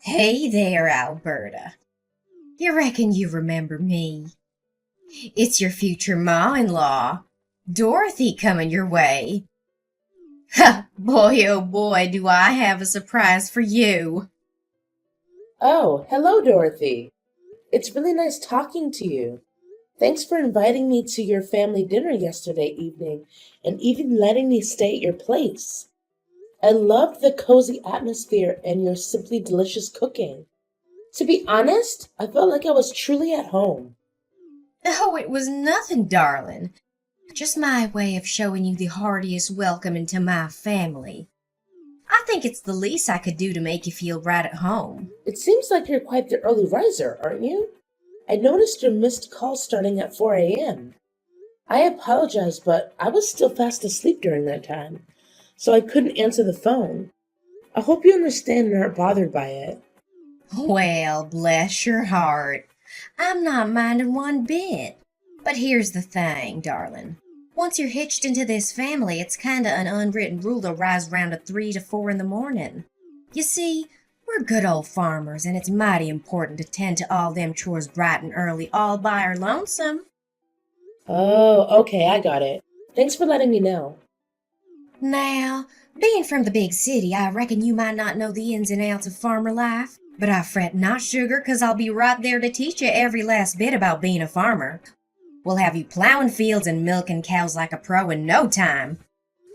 Hey there, Alberta. You reckon you remember me? It's your future ma-in-law, Dorothy, coming your way. Ha! Boy, oh boy, do I have a surprise for you. Oh, hello, Dorothy. It's really nice talking to you. Thanks for inviting me to your family dinner yesterday evening and even letting me stay at your place. I loved the cozy atmosphere and your simply delicious cooking. To be honest, I felt like I was truly at home. Oh, it was nothing, darling. Just my way of showing you the heartiest welcome into my family. I think it's the least I could do to make you feel right at home. It seems like you're quite the early riser, aren't you? I noticed your missed call starting at 4 a.m. I apologize, but I was still fast asleep during that time, so I couldn't answer the phone. I hope you understand and aren't bothered by it. Well, bless your heart. I'm not minding one bit. But here's the thing, darling. Once you're hitched into this family, it's kinda an unwritten rule to rise round at 3 to 4 in the morning. You see, we're good old farmers, and it's mighty important to tend to all them chores bright and early all by our lonesome. Oh, okay, I got it. Thanks for letting me know. Now, being from the big city, I reckon you might not know the ins and outs of farmer life. But I fret not, sugar, 'cause I'll be right there to teach you every last bit about being a farmer. We'll have you plowing fields and milking cows like a pro in no time.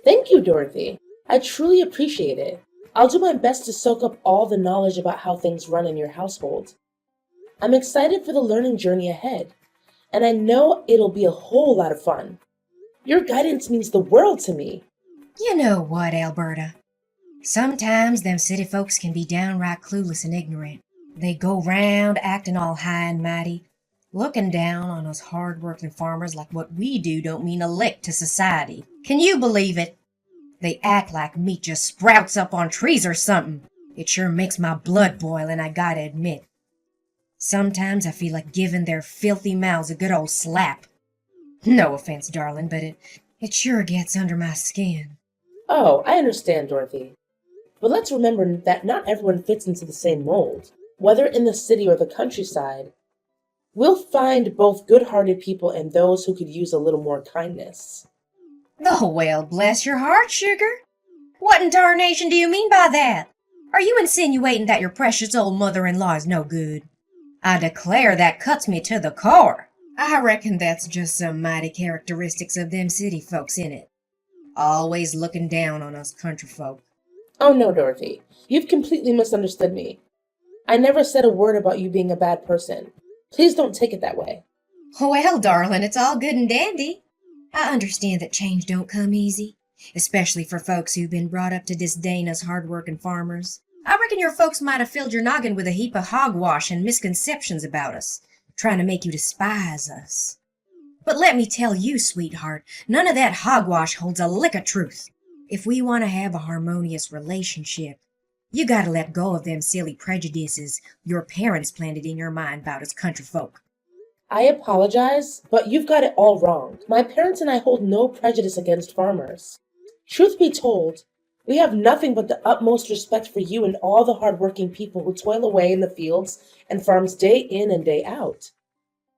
Thank you, Dorothy. I truly appreciate it. I'll do my best to soak up all the knowledge about how things run in your household. I'm excited for the learning journey ahead, and I know it'll be a whole lot of fun. Your guidance means the world to me. You know what, Alberta? Sometimes them city folks can be downright clueless and ignorant. They go round acting all high and mighty, looking down on us hard-working farmers like what we do don't mean a lick to society. Can you believe it? They act like meat just sprouts up on trees or something. It sure makes my blood boil, and I gotta admit, sometimes I feel like giving their filthy mouths a good old slap. No offense, darling, but it sure gets under my skin. Oh, I understand, Dorothy. But let's remember that not everyone fits into the same mold. Whether in the city or the countryside, we'll find both good-hearted people and those who could use a little more kindness. Oh, well, bless your heart, sugar. What in tarnation do you mean by that? Are you insinuating that your precious old mother-in-law is no good? I declare that cuts me to the core. I reckon that's just some mighty characteristics of them city folks, in it. Always looking down on us country folk. Oh no, Dorothy. You've completely misunderstood me. I never said a word about you being a bad person. Please don't take it that way. Well, darling, it's all good and dandy. I understand that change don't come easy, especially for folks who've been brought up to disdain us hard-working farmers. I reckon your folks might have filled your noggin with a heap of hogwash and misconceptions about us, trying to make you despise us. But let me tell you, sweetheart, none of that hogwash holds a lick of truth. If we want to have a harmonious relationship, you gotta let go of them silly prejudices your parents planted in your mind about us country folk. I apologize, but you've got it all wrong. My parents and I hold no prejudice against farmers. Truth be told, we have nothing but the utmost respect for you and all the hardworking people who toil away in the fields and farms day in and day out,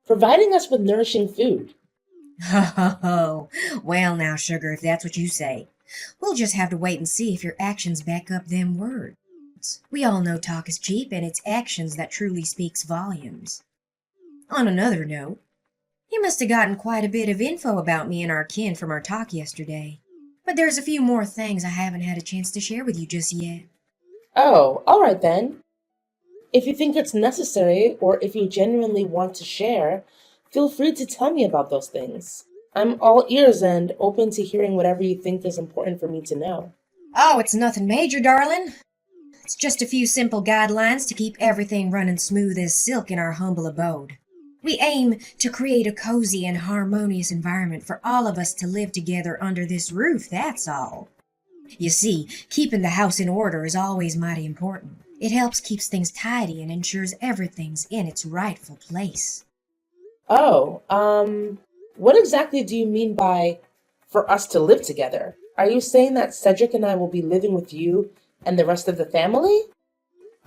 providing us with nourishing food. Ho ho ho! Well now, sugar, if that's what you say, we'll just have to wait and see if your actions back up them words. We all know talk is cheap, and it's actions that truly speaks volumes. On another note, you must have gotten quite a bit of info about me and our kin from our talk yesterday. But there's a few more things I haven't had a chance to share with you just yet. Oh, all right then. If you think it's necessary or if you genuinely want to share, feel free to tell me about those things. I'm all ears and open to hearing whatever you think is important for me to know. Oh, it's nothing major, darling. It's just a few simple guidelines to keep everything running smooth as silk in our humble abode. We aim to create a cozy and harmonious environment for all of us to live together under this roof, that's all. You see, keeping the house in order is always mighty important. It helps keeps things tidy and ensures everything's in its rightful place. Oh, what exactly do you mean by for us to live together? Are you saying that Cedric and I will be living with you and the rest of the family?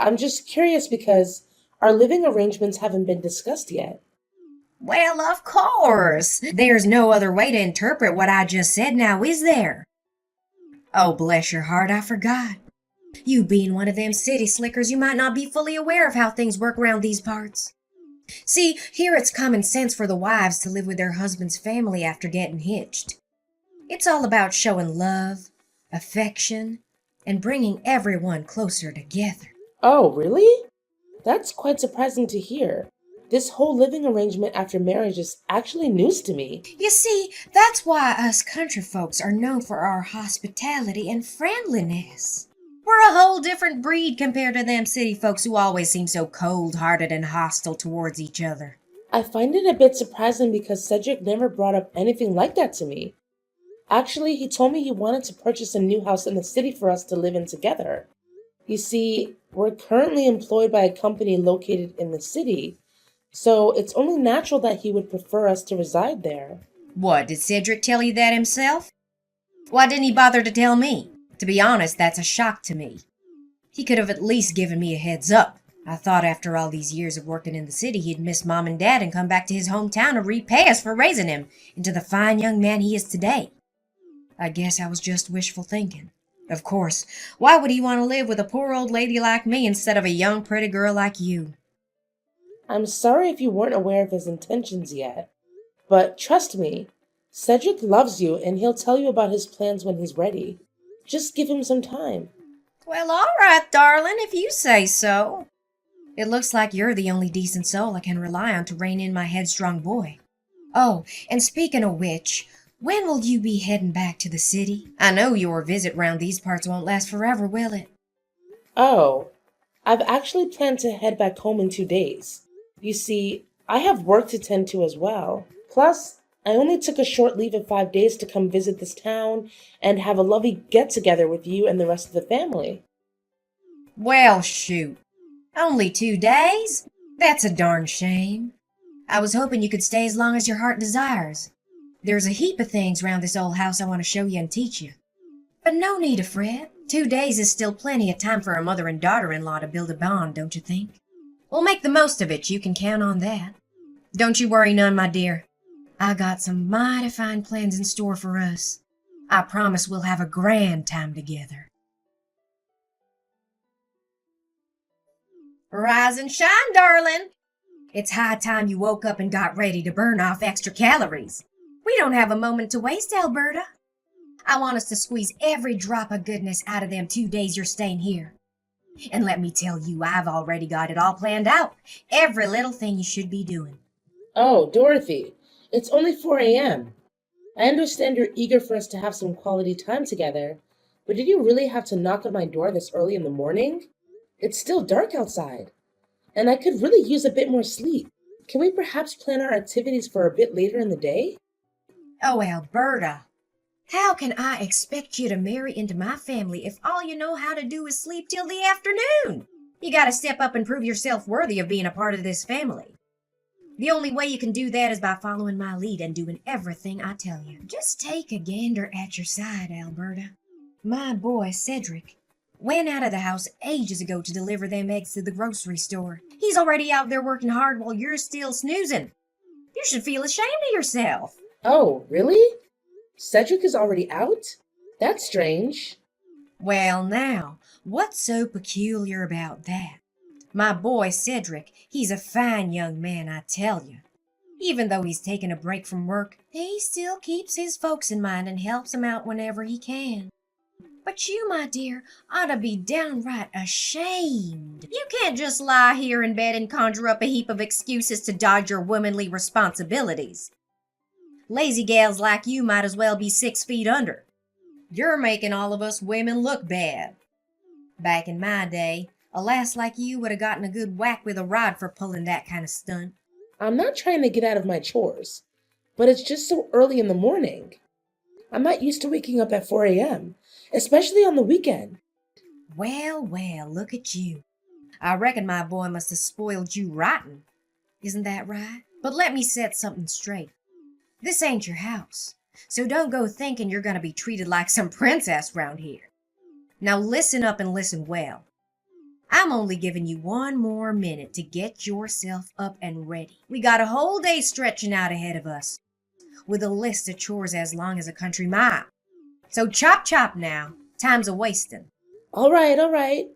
I'm just curious because our living arrangements haven't been discussed yet. Well, of course. There's no other way to interpret what I just said now, is there? Oh, bless your heart, I forgot. You being one of them city slickers, you might not be fully aware of how things work around these parts. See, here it's common sense for the wives to live with their husband's family after getting hitched. It's all about showing love, affection, and bringing everyone closer together. Oh, really? That's quite surprising to hear. This whole living arrangement after marriage is actually news to me. You see, that's why us country folks are known for our hospitality and friendliness. We're a whole different breed compared to them city folks who always seem so cold-hearted and hostile towards each other. I find it a bit surprising because Cedric never brought up anything like that to me. Actually, he told me he wanted to purchase a new house in the city for us to live in together. You see, we're currently employed by a company located in the city, so it's only natural that he would prefer us to reside there. What, did Cedric tell you that himself? Why didn't he bother to tell me? To be honest, that's a shock to me. He could have at least given me a heads up. I thought after all these years of working in the city, he'd miss Mom and Dad and come back to his hometown to repay us for raising him into the fine young man he is today. I guess I was just wishful thinking. Of course, why would he want to live with a poor old lady like me instead of a young pretty girl like you? I'm sorry if you weren't aware of his intentions yet, but trust me, Cedric loves you and he'll tell you about his plans when he's ready. Just give him some time. Well, all right, darling, if you say so. It looks like you're the only decent soul I can rely on to rein in my headstrong boy. Oh, and speaking of which, when will you be heading back to the city? I know your visit round these parts won't last forever, will it? Oh, I've actually planned to head back home in 2 days. You see, I have work to tend to as well. Plus, I only took a short leave of 5 days to come visit this town and have a lovely get-together with you and the rest of the family. Well, shoot. Only 2 days? That's a darn shame. I was hoping you could stay as long as your heart desires. There's a heap of things round this old house I want to show you and teach you. But no need to fret. 2 days is still plenty of time for a mother and daughter-in-law to build a bond, don't you think? We'll make the most of it, you can count on that. Don't you worry none, my dear. I got some mighty fine plans in store for us. I promise we'll have a grand time together. Rise and shine, darling. It's high time you woke up and got ready to burn off extra calories. We don't have a moment to waste, Alberta. I want us to squeeze every drop of goodness out of them 2 days you're staying here. And let me tell you, I've already got it all planned out. Every little thing you should be doing. Oh, Dorothy, it's only 4 a.m. I understand you're eager for us to have some quality time together, but did you really have to knock on my door this early in the morning? It's still dark outside, and I could really use a bit more sleep. Can we perhaps plan our activities for a bit later in the day? Oh, Alberta, how can I expect you to marry into my family if all you know how to do is sleep till the afternoon? You gotta step up and prove yourself worthy of being a part of this family. The only way you can do that is by following my lead and doing everything I tell you. Just take a gander at your side, Alberta. My boy, Cedric, went out of the house ages ago to deliver them eggs to the grocery store. He's already out there working hard while you're still snoozing. You should feel ashamed of yourself. Oh, really? Cedric is already out? That's strange. Well, now, what's so peculiar about that? My boy Cedric, he's a fine young man, I tell you. Even though he's taken a break from work, he still keeps his folks in mind and helps them out whenever he can. But you, my dear, ought to be downright ashamed. You can't just lie here in bed and conjure up a heap of excuses to dodge your womanly responsibilities. Lazy gals like you might as well be 6 feet under. You're making all of us women look bad. Back in my day, a lass like you would have gotten a good whack with a rod for pulling that kind of stunt. I'm not trying to get out of my chores, but it's just so early in the morning. I'm not used to waking up at 4 a.m., especially on the weekend. Well, look at you. I reckon my boy must have spoiled you rotten. Isn't that right? But let me set something straight. This ain't your house, so don't go thinking you're going to be treated like some princess round here. Now listen up and listen well. I'm only giving you one more minute to get yourself up and ready. We got a whole day stretching out ahead of us, with a list of chores as long as a country mile. So chop chop now. Time's a-wasting. All right, all right.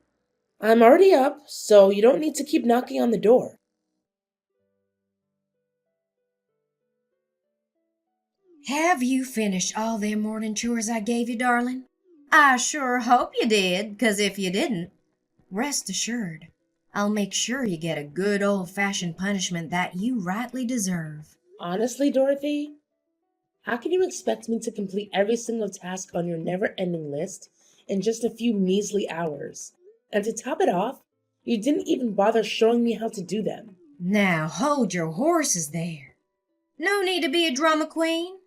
I'm already up, so you don't need to keep knocking on the door. Have you finished all them morning chores I gave you, darling? I sure hope you did, 'cause if you didn't, rest assured, I'll make sure you get a good old-fashioned punishment that you rightly deserve. Honestly, Dorothy, how can you expect me to complete every single task on your never-ending list in just a few measly hours? And to top it off, you didn't even bother showing me how to do them. Now hold your horses there. No need to be a drama queen.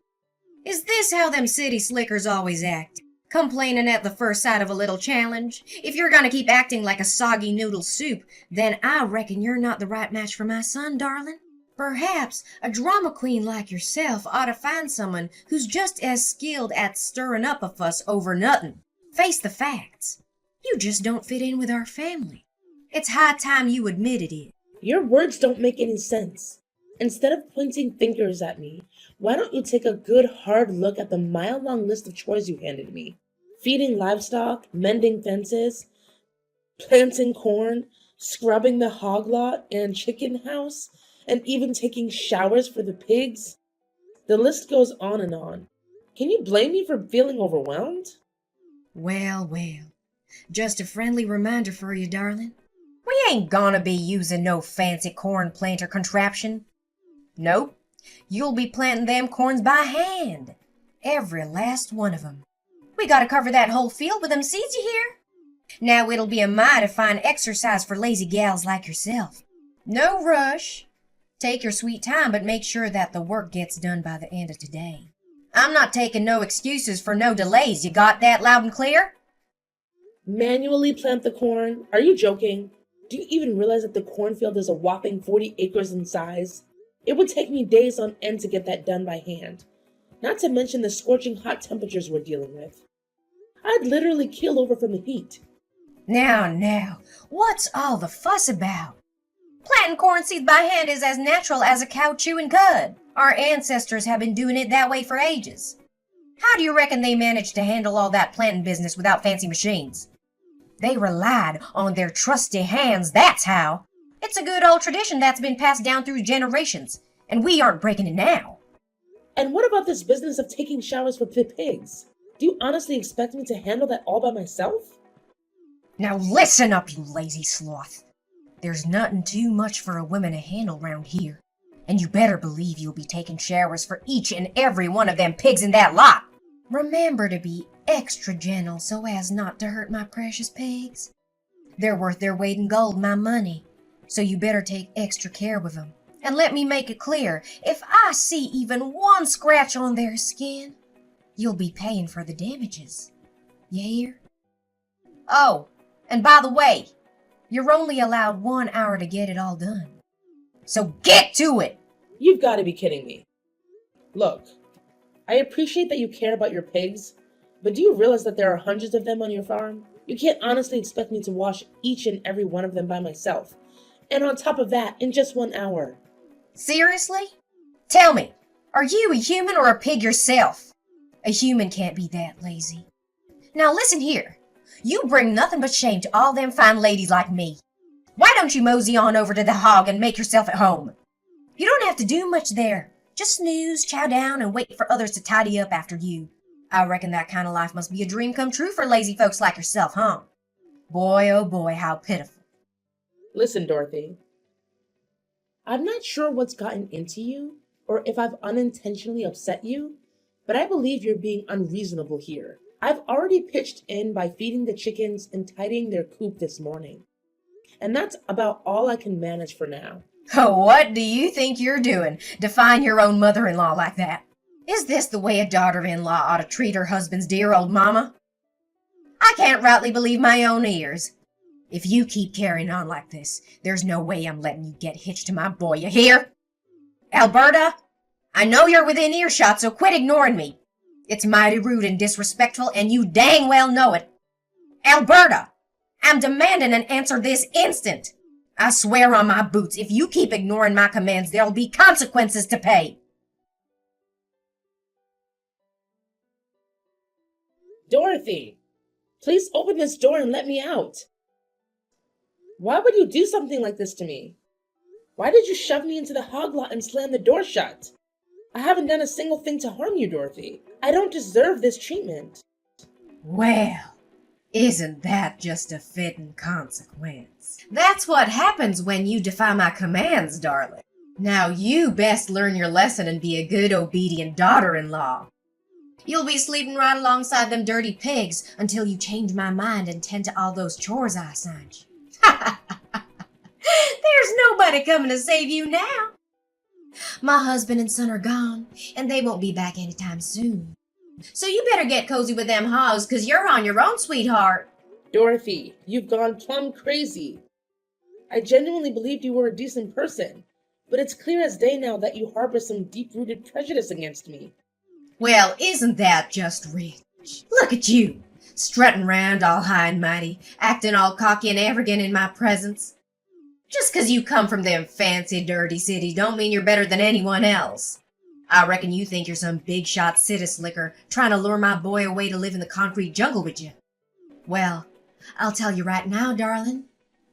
Is this how them city slickers always act? Complaining at the first sight of a little challenge? If you're gonna keep acting like a soggy noodle soup, then I reckon you're not the right match for my son, darling. Perhaps a drama queen like yourself ought to find someone who's just as skilled at stirring up a fuss over nothing. Face the facts. You just don't fit in with our family. It's high time you admitted it. Your words don't make any sense. Instead of pointing fingers at me, why don't you take a good hard look at the mile-long list of chores you handed me? Feeding livestock, mending fences, planting corn, scrubbing the hog lot and chicken house, and even taking showers for the pigs. The list goes on and on. Can you blame me for feeling overwhelmed? Well, well. Just a friendly reminder for you, darling. We ain't gonna be using no fancy corn planter contraption. Nope. You'll be planting them corns by hand. Every last one of 'em. We gotta cover that whole field with them seeds, you hear? Now it'll be a mighty fine exercise for lazy gals like yourself. No rush. Take your sweet time, but make sure that the work gets done by the end of today. I'm not taking no excuses for no delays. You got that loud and clear? Manually plant the corn? Are you joking? Do you even realize that the cornfield is a whopping 40 acres in size? It would take me days on end to get that done by hand. Not to mention the scorching hot temperatures we're dealing with. I'd literally kill over from the heat. Now, what's all the fuss about? Planting corn seeds by hand is as natural as a cow chewing cud. Our ancestors have been doing it that way for ages. How do you reckon they managed to handle all that planting business without fancy machines? They relied on their trusty hands, that's how. It's a good old tradition that's been passed down through generations, and we aren't breaking it now. And what about this business of taking showers for pigs? Do you honestly expect me to handle that all by myself? Now listen up, you lazy sloth. There's nothing too much for a woman to handle round here, and you better believe you'll be taking showers for each and every one of them pigs in that lot. Remember to be extra gentle so as not to hurt my precious pigs. They're worth their weight in gold, my money, so you better take extra care with them. And let me make it clear, if I see even one scratch on their skin, you'll be paying for the damages. You hear? Oh, and by the way, you're only allowed 1 hour to get it all done. So get to it! You've got to be kidding me. Look, I appreciate that you care about your pigs, but do you realize that there are hundreds of them on your farm? You can't honestly expect me to wash each and every one of them by myself. And on top of that, in just 1 hour. Seriously? Tell me, are you a human or a pig yourself? A human can't be that lazy. Now listen here. You bring nothing but shame to all them fine ladies like me. Why don't you mosey on over to the hog and make yourself at home? You don't have to do much there. Just snooze, chow down, and wait for others to tidy up after you. I reckon that kind of life must be a dream come true for lazy folks like yourself, huh? Boy, oh boy, how pitiful. Listen, Dorothy. I'm not sure what's gotten into you, or if I've unintentionally upset you, but I believe you're being unreasonable here. I've already pitched in by feeding the chickens and tidying their coop this morning. And that's about all I can manage for now. What do you think you're doing, defying your own mother-in-law like that? Is this the way a daughter-in-law ought to treat her husband's dear old mama? I can't rightly believe my own ears. If you keep carrying on like this, there's no way I'm letting you get hitched to my boy, you hear? Alberta, I know you're within earshot, so quit ignoring me. It's mighty rude and disrespectful, and you dang well know it. Alberta, I'm demanding an answer this instant. I swear on my boots, if you keep ignoring my commands, there'll be consequences to pay. Dorothy, please open this door and let me out. Why would you do something like this to me? Why did you shove me into the hog lot and slam the door shut? I haven't done a single thing to harm you, Dorothy. I don't deserve this treatment. Well, isn't that just a fitting consequence? That's what happens when you defy my commands, darling. Now you best learn your lesson and be a good, obedient daughter-in-law. You'll be sleeping right alongside them dirty pigs until you change my mind and tend to all those chores I assigned you. There's nobody coming to save you now. My husband and son are gone, and they won't be back anytime soon. So you better get cozy with them hogs, 'cause you're on your own, sweetheart. Dorothy, you've gone plumb crazy. I genuinely believed you were a decent person, but it's clear as day now that you harbor some deep-rooted prejudice against me. Well, isn't that just rich? Look at you, strutting round all high and mighty, acting all cocky and arrogant in my presence. Just 'cause you come from them fancy, dirty cities don't mean you're better than anyone else. I reckon you think you're some big-shot city slicker trying to lure my boy away to live in the concrete jungle with you. Well, I'll tell you right now, darling,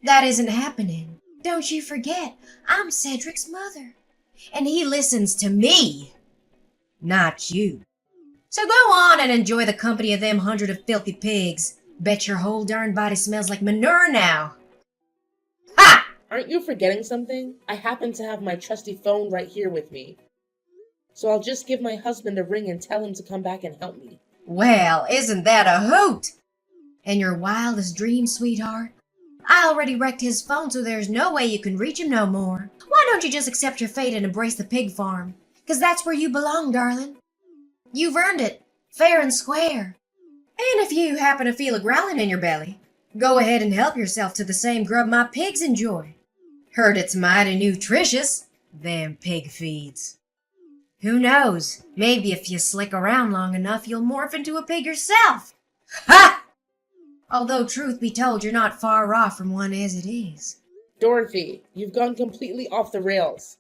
that isn't happening. Don't you forget, I'm Cedric's mother, and he listens to me, not you. So go on and enjoy the company of them 100 of filthy pigs. Bet your whole darn body smells like manure now. Ha! Aren't you forgetting something? I happen to have my trusty phone right here with me. So I'll just give my husband a ring and tell him to come back and help me. Well, isn't that a hoot? And your wildest dreams, sweetheart? I already wrecked his phone, so there's no way you can reach him no more. Why don't you just accept your fate and embrace the pig farm? 'Cause that's where you belong, darling. You've earned it, fair and square. And if you happen to feel a growling in your belly, go ahead and help yourself to the same grub my pigs enjoy. Heard it's mighty nutritious, them pig feeds. Who knows, maybe if you slick around long enough, you'll morph into a pig yourself. Ha! Although, truth be told, you're not far off from one as it is. Dorothy, you've gone completely off the rails.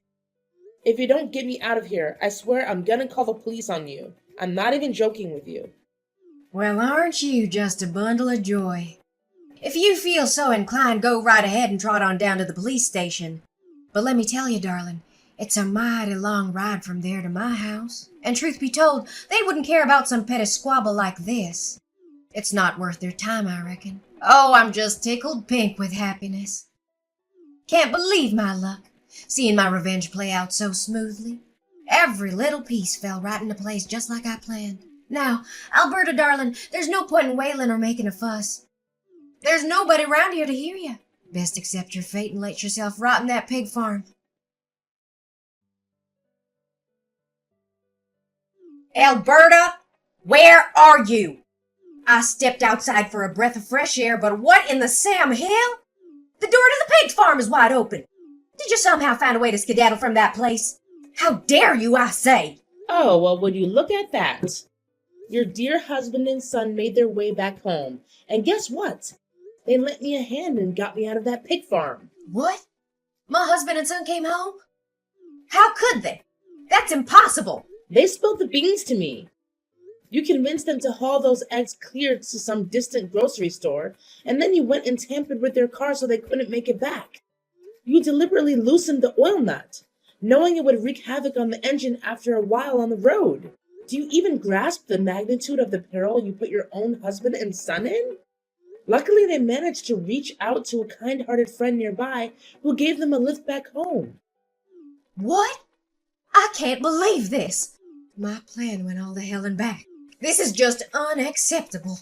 If you don't get me out of here, I swear I'm gonna call the police on you. I'm not even joking with you. Well, aren't you just a bundle of joy? If you feel so inclined, go right ahead and trot on down to the police station. But let me tell you, darling, it's a mighty long ride from there to my house. And truth be told, they wouldn't care about some petty squabble like this. It's not worth their time, I reckon. Oh, I'm just tickled pink with happiness. Can't believe my luck, seeing my revenge play out so smoothly. Every little piece fell right into place just like I planned. Now, Alberta, darling, there's no point in wailing or making a fuss. There's nobody around here to hear you. Best accept your fate and let yourself rot in that pig farm. Alberta, where are you? I stepped outside for a breath of fresh air, but what in the Sam Hill? The door to the pig farm is wide open. Did you somehow find a way to skedaddle from that place? How dare you, I say? Oh, well, would you look at that? Your dear husband and son made their way back home. And guess what? They lent me a hand and got me out of that pig farm. What? My husband and son came home? How could they? That's impossible. They spilled the beans to me. You convinced them to haul those eggs clear to some distant grocery store, and then you went and tampered with their car so they couldn't make it back. You deliberately loosened the oil nut, knowing it would wreak havoc on the engine after a while on the road. Do you even grasp the magnitude of the peril you put your own husband and son in? Luckily, they managed to reach out to a kind-hearted friend nearby who gave them a lift back home. What? I can't believe this. My plan went all to hell and back. This is just unacceptable.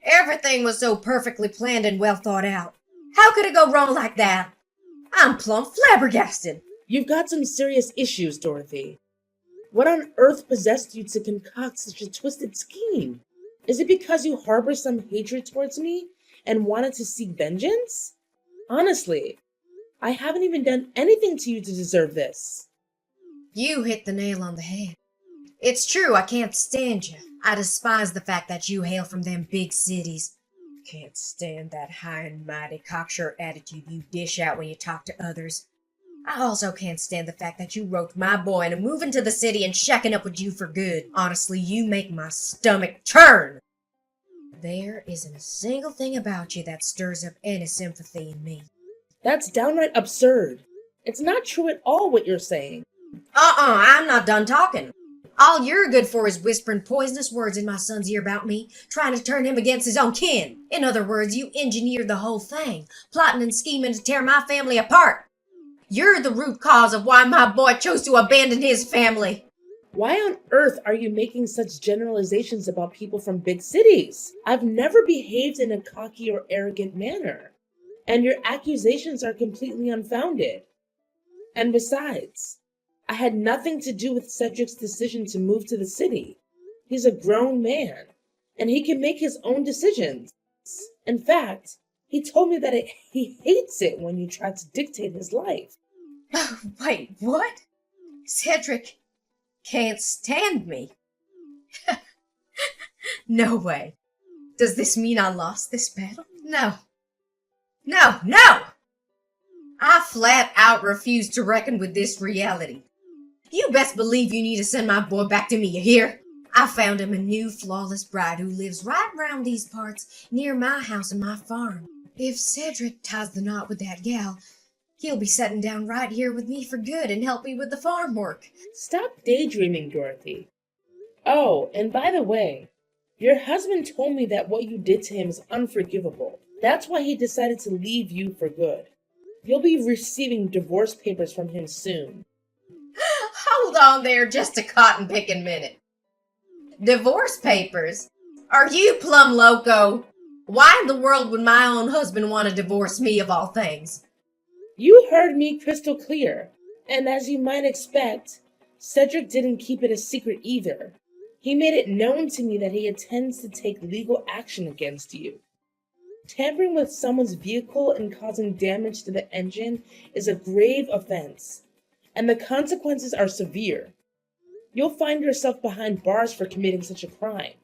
Everything was so perfectly planned and well thought out. How could it go wrong like that? I'm plumb flabbergasted. You've got some serious issues, Dorothy. What on earth possessed you to concoct such a twisted scheme? Is it because you harbor some hatred towards me and wanted to seek vengeance? Honestly, I haven't even done anything to you to deserve this. You hit the nail on the head. It's true, I can't stand you. I despise the fact that you hail from them big cities. Can't stand that high and mighty cocksure attitude you dish out when you talk to others. I also can't stand the fact that you roped my boy into moving to the city and shacking up with you for good. Honestly, you make my stomach turn. There isn't a single thing about you that stirs up any sympathy in me. That's downright absurd. It's not true at all what you're saying. I'm not done talking. All you're good for is whispering poisonous words in my son's ear about me, trying to turn him against his own kin. In other words, you engineered the whole thing, plotting and scheming to tear my family apart. You're the root cause of why my boy chose to abandon his family. Why on earth are you making such generalizations about people from big cities? I've never behaved in a cocky or arrogant manner, and your accusations are completely unfounded. And besides, I had nothing to do with Cedric's decision to move to the city. He's a grown man, and he can make his own decisions. In fact, he told me that he hates it when you try to dictate his life. Wait, what? Cedric can't stand me. No way. Does this mean I lost this battle? No. No! I flat out refuse to reckon with this reality. You best believe you need to send my boy back to me, you hear? I found him a new flawless bride who lives right round these parts, near my house and my farm. If Cedric ties the knot with that gal, he'll be setting down right here with me for good and help me with the farm work. Stop daydreaming, Dorothy. Oh, and by the way, your husband told me that what you did to him is unforgivable. That's why he decided to leave you for good. You'll be receiving divorce papers from him soon. Hold on there just a cotton-picking minute. Divorce papers? Are you plumb loco? Why in the world would my own husband want to divorce me of all things? You heard me crystal clear, and as you might expect, Cedric didn't keep it a secret either. He made it known to me that he intends to take legal action against you. Tampering with someone's vehicle and causing damage to the engine is a grave offense, and the consequences are severe. You'll find yourself behind bars for committing such a crime.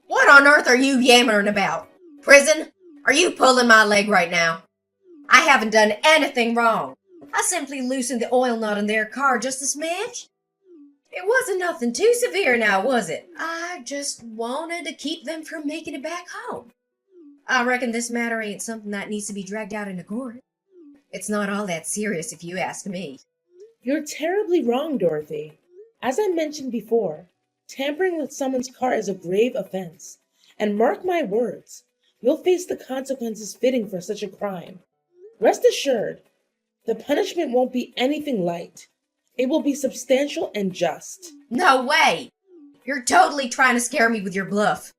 What on earth are you yammering about? Prison? Are you pulling my leg right now? I haven't done anything wrong. I simply loosened the oil nut in their car just a smidge. It wasn't nothing too severe now, was it? I just wanted to keep them from making it back home. I reckon this matter ain't something that needs to be dragged out into court. It's not all that serious if you ask me. You're terribly wrong, Dorothy. As I mentioned before, tampering with someone's car is a grave offense. And mark my words, you'll face the consequences fitting for such a crime. Rest assured, the punishment won't be anything light. It will be substantial and just. No way! You're totally trying to scare me with your bluff.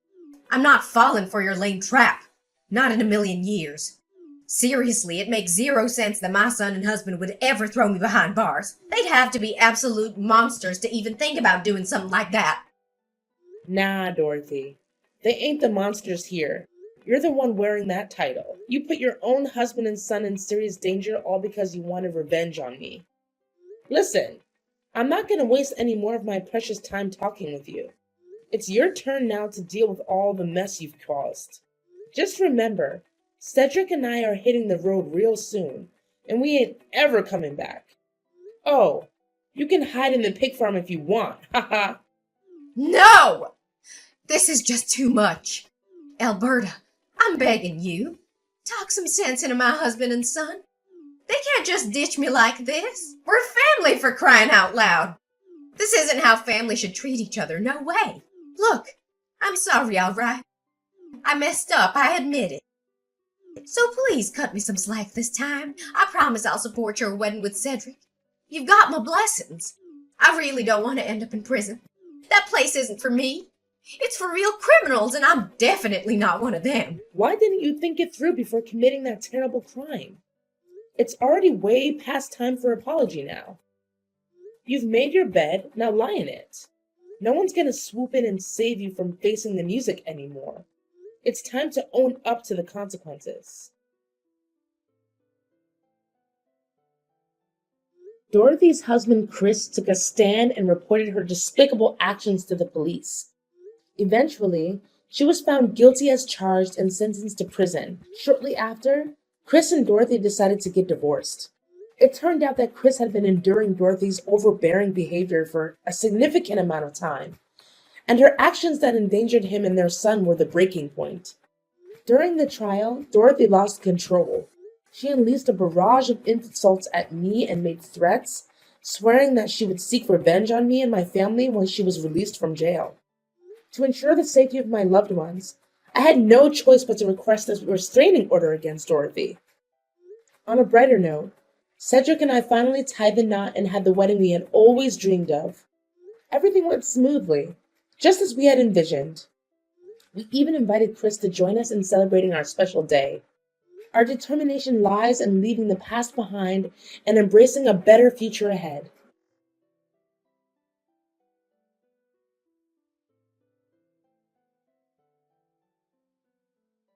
I'm not falling for your lame trap. Not in a million years. Seriously, it makes zero sense that my son and husband would ever throw me behind bars. They'd have to be absolute monsters to even think about doing something like that. Nah, Dorothy. They ain't the monsters here. You're the one wearing that title. You put your own husband and son in serious danger all because you wanted revenge on me. Listen, I'm not going to waste any more of my precious time talking with you. It's your turn now to deal with all the mess you've caused. Just remember, Cedric and I are hitting the road real soon, and we ain't ever coming back. Oh, you can hide in the pig farm if you want, haha. No! This is just too much. Alberta, I'm begging you. Talk some sense into my husband and son. They can't just ditch me like this. We're family, for crying out loud. This isn't how family should treat each other, no way. Look, I'm sorry, all right. I messed up, I admit it. So please cut me some slack this time. I promise I'll support your wedding with Cedric. You've got my blessings. I really don't want to end up in prison. That place isn't for me. It's for real criminals, and I'm definitely not one of them. Why didn't you think it through before committing that terrible crime? It's already way past time for apology now. You've made your bed, now lie in it. No one's gonna swoop in and save you from facing the music anymore. It's time to own up to the consequences. Dorothy's husband Chris took a stand and reported her despicable actions to the police. Eventually, She was found guilty as charged and sentenced to prison. Shortly after, Chris and Dorothy decided to get divorced. It turned out that Chris had been enduring Dorothy's overbearing behavior for a significant amount of time, and her actions that endangered him and their son were the breaking point. During the trial, Dorothy lost control. She unleashed a barrage of insults at me and made threats, swearing that she would seek revenge on me and my family when she was released from jail. To ensure the safety of my loved ones, I had no choice but to request a restraining order against Dorothy. On a brighter note, Cedric and I finally tied the knot and had the wedding we had always dreamed of. Everything went smoothly, just as we had envisioned. We even invited Chris to join us in celebrating our special day. Our determination lies in leaving the past behind and embracing a better future ahead.